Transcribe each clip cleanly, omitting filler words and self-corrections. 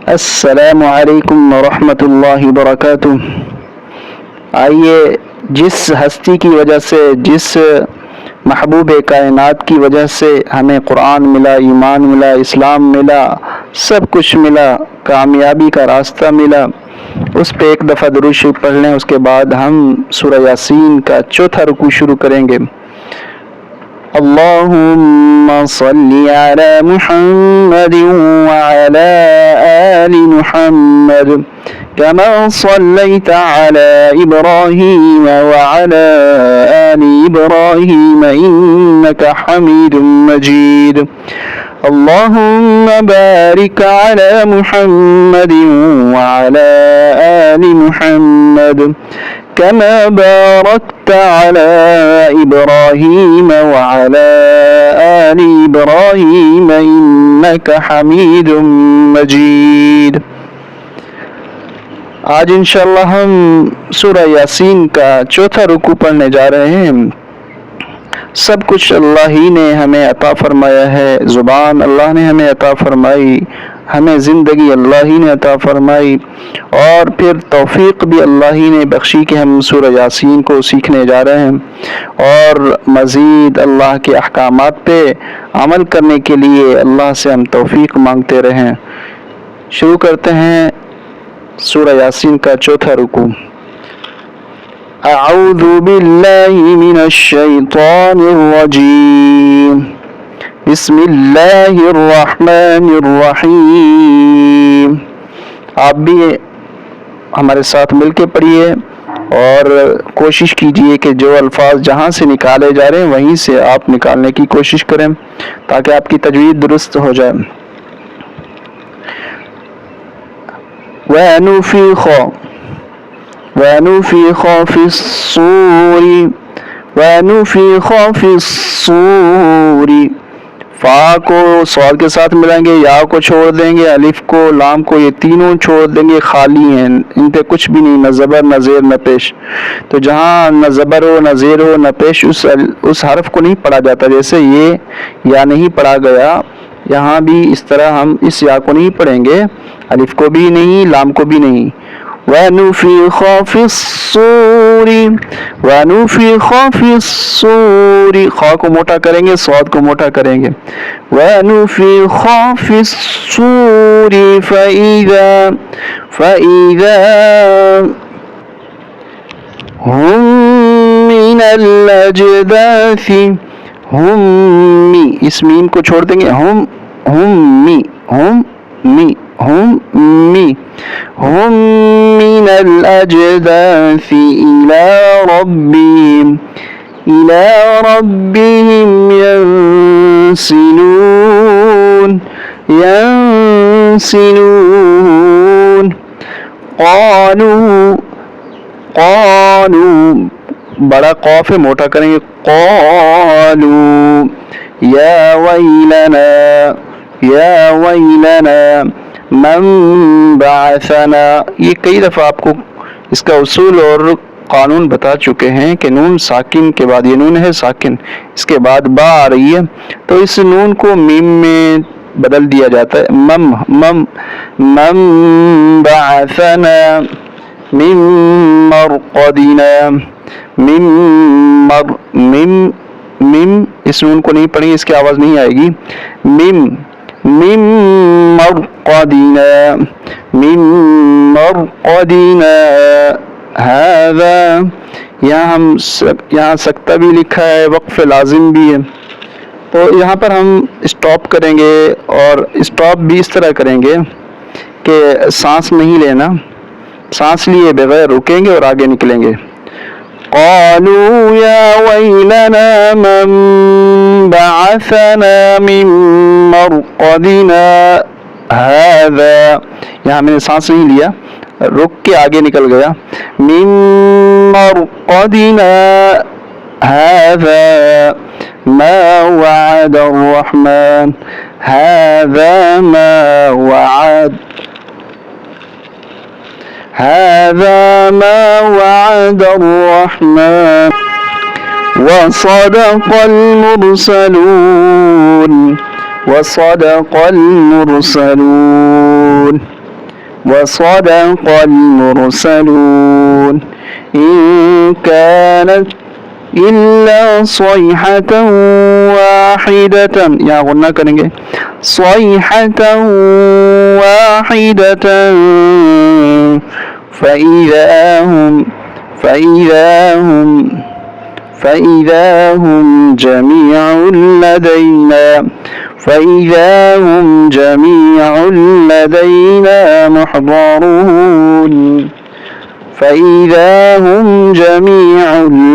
अस्सलामु अलैकुम वरहमतुल्लाहि वबरकातुह। आइए, जिस हस्ती की वजह से, जिस महबूब कायनात की वजह से हमें कुरान मिला, ईमान मिला, इस्लाम मिला, सब कुछ मिला, कामयाबी का रास्ता मिला, उस पे एक दफ़ा दुरूद शरीफ पढ़ लें। उसके बाद हम सूरह यासीन का चौथा रुकू शुरू करेंगे। अल्लाहुम्मा सल्ली अला मुहम्मद व अला आलि मुहम्मद कमा सल्लैता अला इब्राहीम व अला आलि इब्राहीम इन्नका हमीदुम मजीद। अल्लाहुम्मा बारिक अला मुहम्मद व अला आलि मुहम्मद कमा बारकता अला इब्राहीम व अला आलि इब्राहीम इन्नका हमीदुम मजीद। आज इंशाअल्लाह हम सूरह यासीन का चौथा रुकू पढ़ने जा रहे हैं। सब कुछ अल्लाह ही ने हमें अता फरमाया है। ज़ुबान अल्लाह ने हमें अता फरमाई, हमें ज़िंदगी अल्लाह ही ने अता फरमाई, और फिर तौफ़ीक़ भी अल्लाह ही ने बख्शी कि हम सूरह यासीन को सीखने जा रहे हैं और मज़ीद अल्लाह के अहकामात पे अमल करने के लिए अल्लाह से हम तौफ़ीक़ मांगते रहें। शुरू करते हैं सूरह यासीन का चौथा रुकू। अऊज़ु बिल्लाहि मिनश शैतानिर रजीम। बिस्मिल्लाहिर रहमानिर रहीम। आप भी हमारे साथ मिलके पढ़िए और कोशिश कीजिए कि जो अल्फाज जहाँ से निकाले जा रहे हैं वहीं से आप निकालने की कोशिश करें ताकि आपकी तजवीद दुरुस्त हो जाए। वनुफ़िख़ फ़िस्सूरी, वनुफ़िख़ फ़िस्सूरी। फ़ा को स्वाद के साथ मिलाएंगे, या को छोड़ देंगे, अलिफ को, लाम को, ये तीनों छोड़ देंगे, खाली हैं, इन पे कुछ भी नहीं, न ज़बर न ज़ेर न पेश। तो जहाँ न ज़बर हो, न ज़ेर हो, न पेश, उस हरफ को नहीं पढ़ा जाता। जैसे ये या नहीं पढ़ा गया, यहाँ भी इस तरह हम इस या को नहीं पढ़ेंगे, अलिफ को भी नहीं, लाम को भी नहीं। वनुफ़िख़ फ़िस्सूरी, वनुफ़िख़ फ़िस्सूरी। ख़ा को मोटा करेंगे, स्वाद को मोटा करेंगे। वनुफ़िख़ फ़िस्सूरी फ़इज़ा हुम मिनल अजदाथि। हुम्मी, इस मीम को छोड़ देंगे, हुम्मी, हुम मिनल अजदाथि इला रब्बिहिम यंसिलून। क़ालू, बड़ा क़ाफ है, मोटा करेंगे, क़ालू या वैलना मन बअसना। ये कई दफ़ा आपको इसका उसूल और कानून बता चुके हैं कि नून साकिन के बाद, ये नून है साकिन, इसके बाद बा आ रही है, तो इस नून को मीम में बदल दिया जाता है। मम बअसना मिन मरक़दिना। मिम, इस नून को नहीं पढ़ेंगे, इसकी आवाज़ नहीं आएगी। मिम मरक़दिना, हाज़ा। यहाँ सकता भी लिखा है, वक्फ़ लाजिम भी है। तो यहाँ पर हम स्टॉप करेंगे, और स्टॉप भी इस तरह करेंगे कि सांस नहीं लेना, सांस लिए बगैर रुकेंगे और आगे निकलेंगे। क़ालू या वैलना मन बअसना मिन मरक़दिना हाज़ा। यहाँ मैंने सांस नहीं लिया, रुक के आगे निकल गया। मिन मरक़दिना हाज़ा मा वअद अर्रहमान। हाज़ा मा वअद अर्रहमान वसदक़ल मुरसलून। वसदक़ल मुरसलून इन कानत इल्ला सयहतन वाहिदतन, यहाँ गुन्ना करेंगे, सयहतन वाहिदतन فإذا هم جميع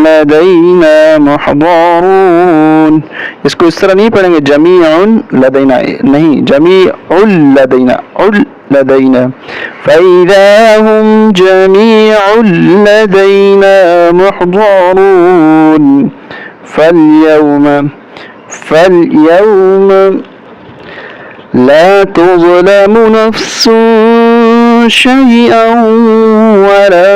لدينا محضرون इसको इस तरह नहीं पढ़ेंगे जमीउन लदैना, नहीं, जमीउल लदैना, उल लदैना, फइज़ा हुम जमीउल लदैना मुहज़रून फल्यौम ला तुज़लमु नफ्सुन शैअन वला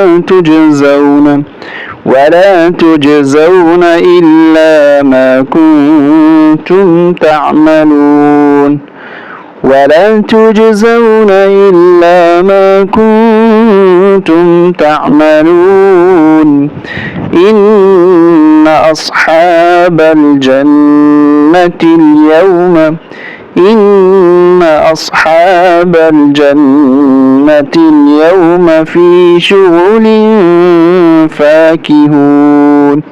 तुजज़ौन इल्ला मा कुंतुम तअमलून ولا تجزون إلا ما كنتم تعملون إن أصحاب الجنة اليوم في شغل فاكهون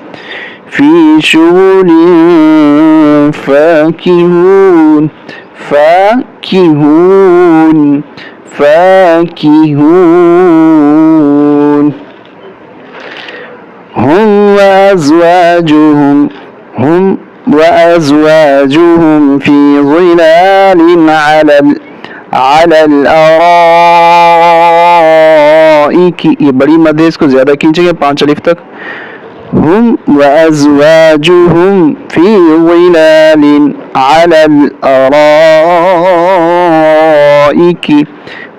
هم وأزواجهم في ظلال على الأرائك, ये बड़ी मद है, इसको ज्यादा खींचेंगे 5 अलिफ तक. هم وأزواجهم في ظلال على الأرائك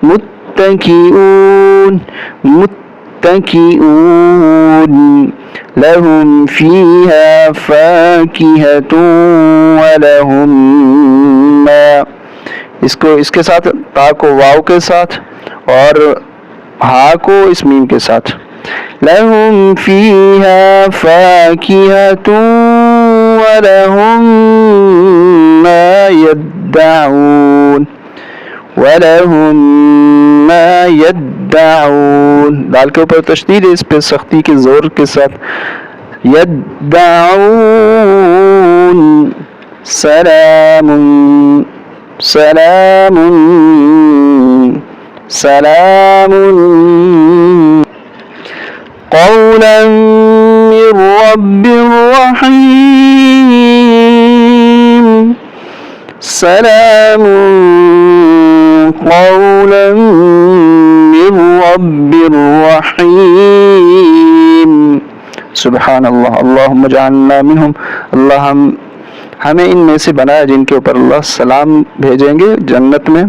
متكئون لهم فيها فاكهة ولهم ما, इसको इसके साथ ता को वाव के साथ और हा को इस मीम के साथ. लहुम फीहा फाकिहतुन वलहुम मा यद्दाऊन, दाल के ऊपर तशदीद है, इस पे सख्ती के जोर के साथ. यद्दाऊन सलामुन قولا من رب رحيم سلام قولا من رب رحيم. सुबहान अल्लाह, अल्लाहुम्मा जअलना मिनहुम, अल्लाह हमें इनमें से बनाया जिनके ऊपर अल्लाह सलाम भेजेंगे जन्नत में.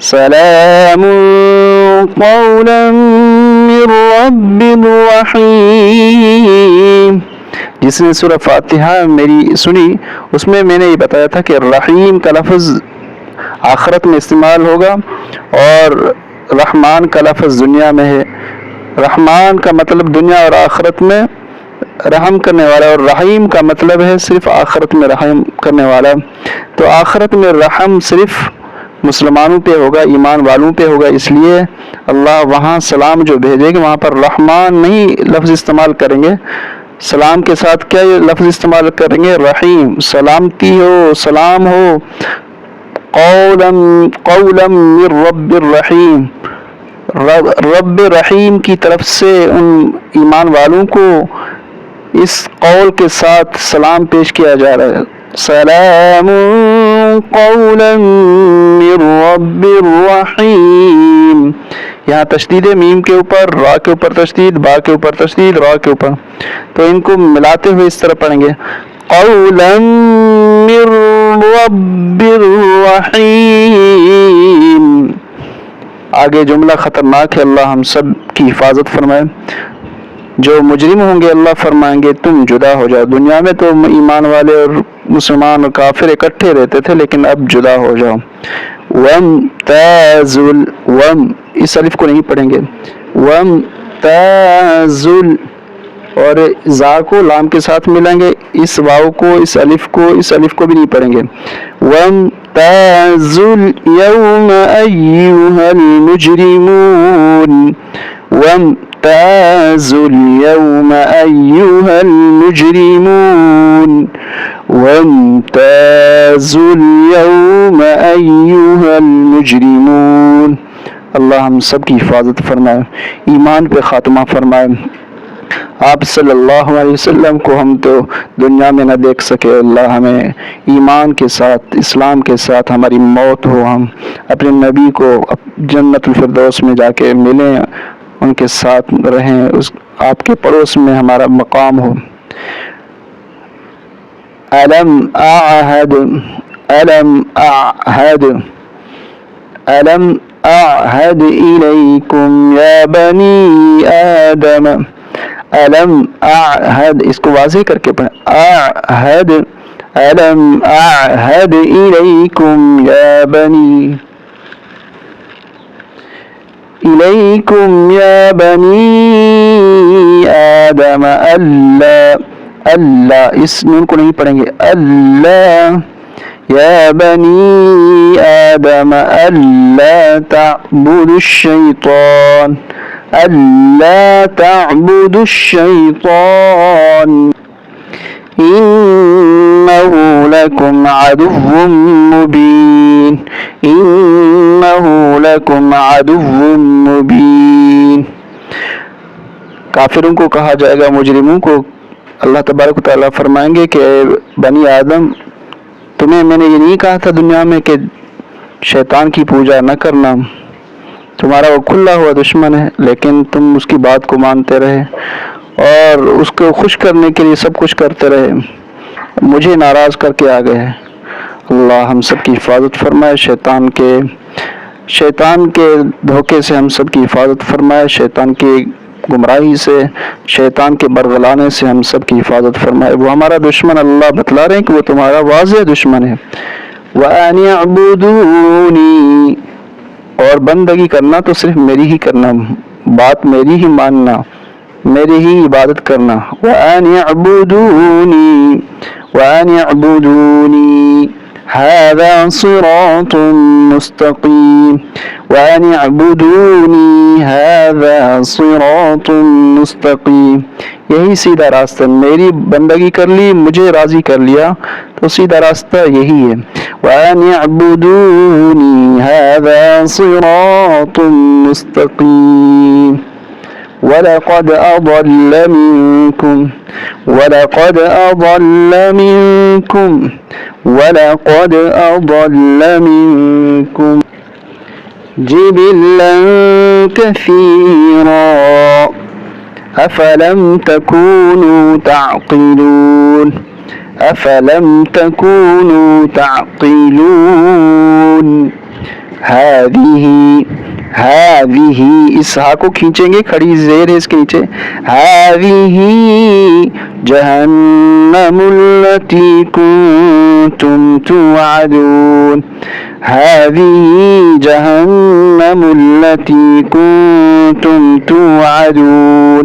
सलामुन क़ौलन मिर रब्बिर रहीम. जिसने सूरह फातिहा मेरी सुनी उसमें मैंने ये बताया था कि रहीम का लफ्ज़ आखिरत में इस्तेमाल होगा और रहमान का लफ्ज़ दुनिया में है. रहमान का मतलब दुनिया और आखिरत में रहम करने वाला, और रहीम का मतलब है सिर्फ आखिरत में रहम करने वाला. तो आखिरत में रहम सिर्फ मुसलमानों पे होगा, ईमान वालों पे होगा, इसलिए अल्लाह वहाँ सलाम जो भेजेंगे वहाँ पर रहमान नहीं लफ्ज़ इस्तेमाल करेंगे, सलाम के साथ क्या लफ्ज़ इस्तेमाल करेंगे, रहीम, सलामती हो, सलाम हो. क़ौलन मिर रब्बिर रहीम, रब रहीम की तरफ से उन ईमान वालों को इस कौल के साथ सलाम पेश किया जा रहा है. सलामुन क़ौलन मिर रब्बिर रहीम, यहाँ तशदीद मीम के ऊपर, रा के ऊपर तशदीद, बा के ऊपर तशदीद, रा के ऊपर, तो इनको मिलाते हुए इस तरह पढ़ेंगे क़ौलन मिर रब्बिर रहीम. आगे जुमला ख़तरनाक है, अल्लाह हम सब की हिफाजत फरमाए. जो मुजरिम होंगे अल्लाह फरमाएंगे तुम जुदा हो जाओ. दुनिया में तो ईमान वाले और मुसलमान और काफिर इकट्ठे रहते थे, लेकिन अब जुदा हो जाओ. वमताजुल, वम इस अलिफ को नहीं पढ़ेंगे, वमताजुल, और जा को लाम के साथ मिलाएंगे, इस वाव को, इस अलिफ को भी नहीं पढ़ेंगे। वमताजुल यौमा अय्युहल मुजरिमून, वमताजुल यौमा अय्युहल मुजरिमून, वमताजुल यौमा अय्युहल मुजरिमून। अल्लाह हम सब की हिफाजत फरमाए, ईमान पे खात्मा फरमाए। आप सल्लल्लाहु अलैहि वसल्लम को हम तो दुनिया में न देख सके, अल्लाह हमें ईमान के साथ, इस्लाम के साथ हमारी मौत हो, हम अपने नबी को जन्नतुल फिरदौस में जाके मिलें, उनके साथ रहें, उस आपके पड़ोस में हमारा मकाम हो। अलम अअहद, अलम अअहद, अलम अअहद इलैकुम या बनी आदम, अलम अअहद, इसको वाज़ेह करके पढ़ें, अअहद, अलम अअहद इलैकुम या बनी, इलैकुम या बनी आदम, अल्लाह, अल्लाह इस नून को नहीं पढ़ेंगे, अल्लाह, या बनी आदम अल्ला तअबुदुश शैतान, अल्ला तअबुदुश शैतान, इन्नहु लकुम अदुव्वुम मुबीन, इन्नहु लकुम अदुव्वुम मुबीन। काफिरों को कहा जाएगा, मुजरिमों को अल्लाह तबारक व तआला फरमाएंगे कि बनी आदम, तुम्हें मैंने ये नहीं कहा था दुनिया में कि शैतान की पूजा न करना, तुम्हारा वो खुला हुआ दुश्मन है, लेकिन तुम उसकी बात को मानते रहे और उसको खुश करने के लिए सब कुछ करते रहे, मुझे नाराज़ करके आ गए। अल्लाह हम सब की हिफाजत फरमाए, शैतान के धोखे से हम सब की हिफाजत फरमाए, शैतान की गुमराही से, शैतान के बरगलाने से हम सब की हिफाजत फरमाए। वो हमारा दुश्मन, अल्लाह बतला रहे हैं कि वो तुम्हारा वाज़ेह दुश्मन है। व अन अअबुदूनी, और बंदगी करना तो सिर्फ मेरी ही करना, बात मेरी ही मानना, मेरी ही इबादत करना। व अन अअबुदूनी, व अन अअबुदूनी हाज़ा सिरातुम मुस्तक़ीम, व अन अअबुदूनी हाज़ा सिरातुम मुस्तक़ीम, यही सीधा रास्ता, मेरी बंदगी कर ली, मुझे राज़ी कर लिया तो सीधा रास्ता यही है। व अन अअबुदूनी हाज़ा सिरातुम मुस्तक़ीम, वलक़द अज़ल्ल मिनकुम, वलक़द अज़ल्ल मिनकुम, वलक़द अज़ल्ल मिनकुम जिबिल्लन कसीरा, अफ़लम तकूनू तअक़िलून, अफ़लम तकूनू तअक़िलून। हादिही, हादिही, इस हा को खींचेंगे, खड़ी ज़ेर है इसके नीचे, हादिही जहन्नमुल्लती कुंतुम तुअदून, हादिही जहन्नमुल्लती कुंतुम तुअदून,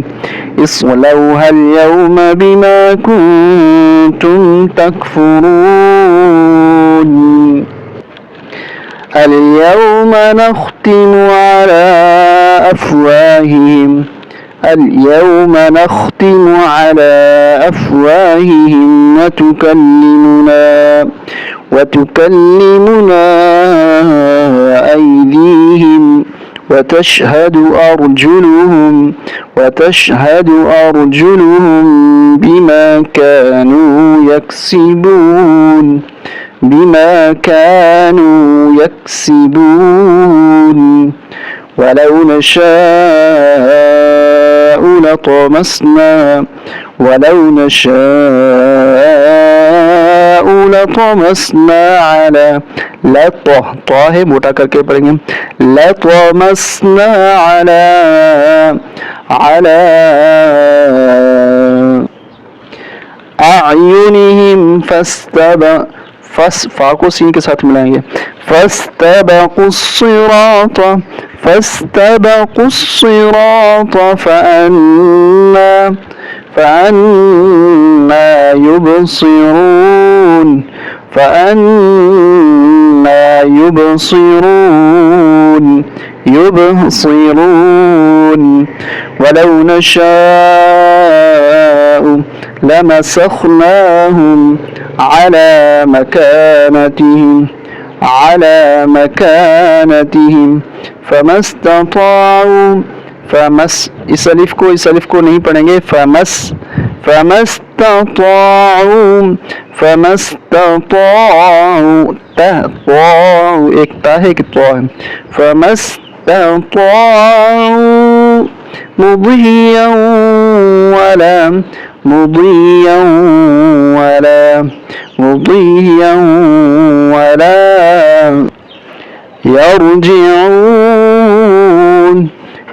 इस्लौहा अल-यौम बिमा कुंतुम तकफुरून, अल-यौम नख्तिमु अला अफ़वाहिहिम, अल-यौम नख्तिमु अला अफ़वाहिहिम वतुकल्लिमुना अयदीहिम वतशहदु अर्जुलुहुम बिमा कानू यक्सिबून, बिमा कानू यक्सिबून। वलौ नशाअ लतमसना, वलौ नशाअ लतमसना अला, लत तो है मोटा करके पढ़ेंगे, लतमसना अला अयुनिहिम फस, फा को सीन के साथ मिलाएंगे, फस्तबकुस्सिरात, फस्तबकुस्सिरात फअन्ना युबसिरून, फअन्ना युबसिरून, युबसिरून। वलौ नशाअ लमसखनाहुम अला मकानतिहिम, अला मकानतिहिम फमस्तताउ, फमस, इस अलिफ को नहीं पढ़ेंगे, फमस्तताउ, फमस्तताउ, ताउ, एक ता है कि तो है, फमस्तताउ मुदिय्यन वला, मुदिय्यन वला, मुदिय्यन वला यरजिऊन,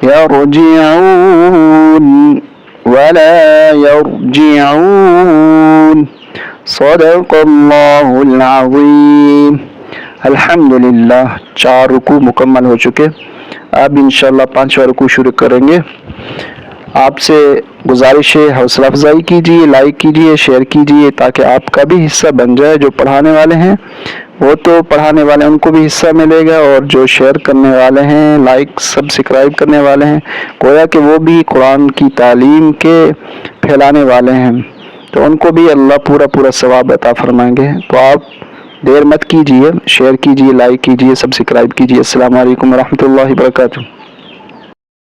यरजिऊन वला यरजिऊन। सदक़ल्लाहुल अज़ीम। अल्हम्दुलिल्लाह 4 रुकू मुकम्मल हो चुके। अब इंशाअल्लाह 5वां रुकू शुरू करेंगे। आपसे गुजारिश है, हौसला अफजाई कीजिए, लाइक कीजिए, शेयर कीजिए, ताकि आपका भी हिस्सा बन जाए। जो पढ़ाने वाले हैं वो तो पढ़ाने वाले हैं, उनको भी हिस्सा मिलेगा, और जो शेयर करने वाले हैं, लाइक सब्सक्राइब करने वाले हैं, गोया कि वो भी कुरान की तालीम के फैलाने वाले हैं, तो उनको भी अल्लाह पूरा पूरा सवाब अता फरमाएंगे। तो आप देर मत कीजिए, शेयर कीजिए, लाइक कीजिए, सब्सक्राइब कीजिए। अस्सलामु अलैकुम व रहमतुल्लाहि व बरकातुहू।